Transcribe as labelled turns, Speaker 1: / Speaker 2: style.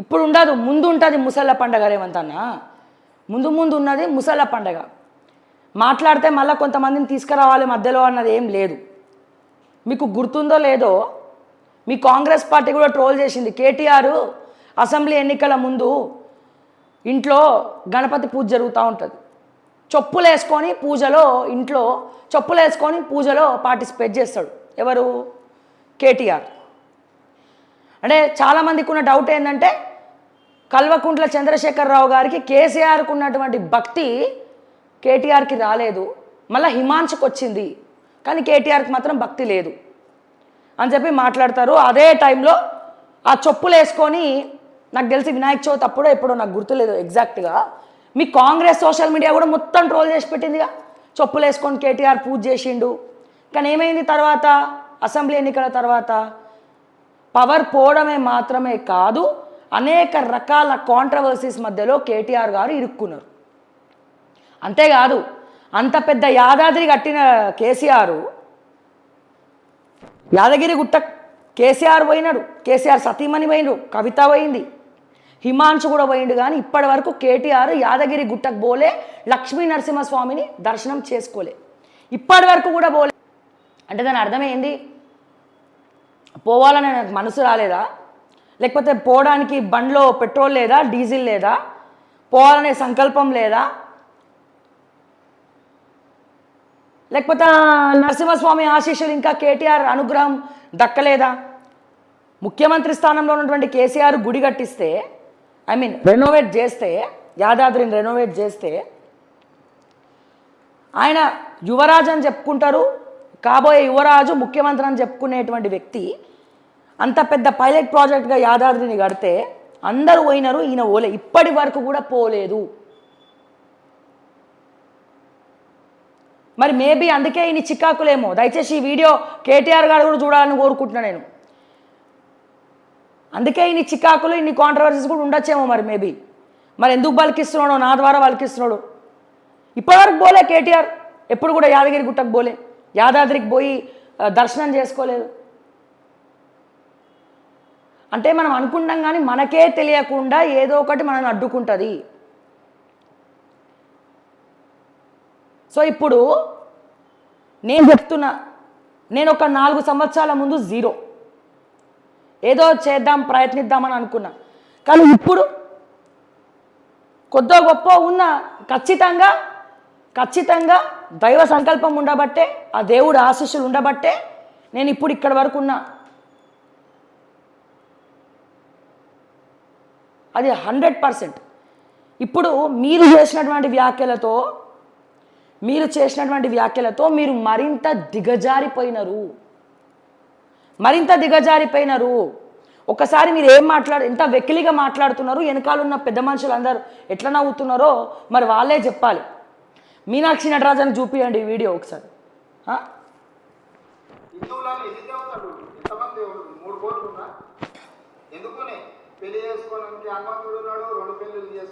Speaker 1: ఇప్పుడు ఉండదు, ముందు ఉంటుంది ముసళ్ళ పండగ. రేవంత్ అన్న ముందు ఉన్నది ముసళ్ళ పండగ. మాట్లాడితే మళ్ళీ కొంతమందిని తీసుకురావాలి మధ్యలో అన్నది ఏం లేదు. మీకు గుర్తుందో లేదో, మీ కాంగ్రెస్ పార్టీ కూడా ట్రోల్ చేసింది. కేటీఆర్ అసెంబ్లీ ఎన్నికల ముందు ఇంట్లో గణపతి పూజ జరుగుతూ ఉంటుంది, చెప్పులు వేసుకొని పూజలో, ఇంట్లో చెప్పులు వేసుకొని పూజలో పార్టిసిపేట్ చేస్తాడు. ఎవరు? కేటీఆర్. అంటే చాలామందికి ఉన్న డౌట్ ఏంటంటే, కల్వకుంట్ల చంద్రశేఖరరావు గారికి కేసీఆర్కు ఉన్నటువంటి భక్తి కేటీఆర్కి రాలేదు, మళ్ళీ హిమాంశుకు వచ్చింది, కానీ కేటీఆర్కి మాత్రం భక్తి లేదు అని చెప్పి మాట్లాడతారు. అదే టైంలో ఆ చెప్పులు వేసుకొని, నాకు తెలిసి వినాయక చవితి అప్పుడో ఎప్పుడో, నాకు గుర్తులేదు ఎగ్జాక్ట్గా, మీ కాంగ్రెస్ సోషల్ మీడియా కూడా మొత్తం ట్రోల్ చేసి పెట్టిందిగా. చెప్పులు వేసుకొని కేటీఆర్ పూజ చేసిండు. కానీ ఏమైంది తర్వాత? అసెంబ్లీ ఎన్నికల తర్వాత పవర్ పోవడమే మాత్రమే కాదు, అనేక రకాల కాంట్రవర్సీస్ మధ్యలో కేటీఆర్ గారు ఇరుక్కున్నారు. అంతేకాదు, అంత పెద్ద యాదాద్రి కట్టిన కేసీఆర్, యాదగిరి గుట్ట కేసీఆర్ పోయినాడు, కేసీఆర్ సతీమణి పోయినాడు, కవిత పోయింది, హిమాంశు కూడా పోయిండు. కానీ ఇప్పటి వరకు కేటీఆర్ యాదగిరి గుట్టకు పోలే, లక్ష్మీ నరసింహస్వామిని దర్శనం చేసుకోలే, ఇప్పటి వరకు కూడా పోలే. అంటే దాని అర్థమైంది, పోవాలని నాకు మనసు రాలేదా? లేకపోతే పోవడానికి బండ్లో పెట్రోల్ లేదా, డీజిల్ లేదా, పోవాలనే సంకల్పం లేదా, లేకపోతే నరసింహస్వామి ఆశీస్సులు ఇంకా కేటీఆర్ అనుగ్రహం దక్కలేదా? ముఖ్యమంత్రి స్థానంలో ఉన్నటువంటి కేసీఆర్ గుడి కట్టిస్తే, రెనోవేట్ చేస్తే, యాదాద్రిని రెనోవేట్ చేస్తే, ఆయన యువరాజు అని చెప్పుకుంటారు, కాబోయే యువరాజు ముఖ్యమంత్రి అని చెప్పుకునేటువంటి వ్యక్తి అంత పెద్ద పైలట్ ప్రాజెక్ట్గా యాదాద్రిని కడితే అందరూ పోయినారు, ఈయన పోలే, ఇప్పటి వరకు కూడా పోలేదు. మరి మేబీ అందుకే ఈయన చికాకులేమో. దయచేసి ఈ వీడియో కేటీఆర్ గారు కూడా చూడాలని కోరుకుంటున్నాను నేను. అందుకే ఇన్ని చికాకులు, ఇన్ని కాంట్రవర్సీస్ కూడా ఉండొచ్చేమో మరి మేబీ. మరి ఎందుకు బలికిస్తున్నాడో, నా ద్వారా బలికిస్తున్నాడు. ఇప్పటివరకు పోలే కేటీఆర్, ఎప్పుడు కూడా యాదగిరి గుట్టకు పోలే, యాదాద్రికి పోయి దర్శనం చేసుకోలేదు. అంటే మనం అనుకుంటాం కానీ మనకే తెలియకుండా ఏదో ఒకటి మనల్ని అడ్డుకుంటుంది. సో ఇప్పుడు నేను చెప్తున్నా, నేను ఒక 4 సంవత్సరాల ముందు జీరో, ఏదో చేద్దాం ప్రయత్నిద్దామని అనుకున్నా. కానీ ఇప్పుడు కొద్దో గొప్ప ఉన్న, ఖచ్చితంగా దైవ సంకల్పం ఉండబట్టే, ఆ దేవుడు ఆశీస్సులు ఉండబట్టే నేను ఇప్పుడు ఇక్కడ వరకు ఉన్నా. అది 100%. ఇప్పుడు మీరు చేసినటువంటి వ్యాఖ్యలతో మీరు మరింత దిగజారిపోయినారు. ఒకసారి మీరు ఏం ఎంత వెకిలిగా మాట్లాడుతున్నారు, వెనకాలన్న పెద్ద మనుషులందరూ ఎట్లా నవ్వుతున్నారో మరి వాళ్ళే చెప్పాలి. మీనాక్షి నటరాజన్ చూపియండి ఈ వీడియో ఒకసారి.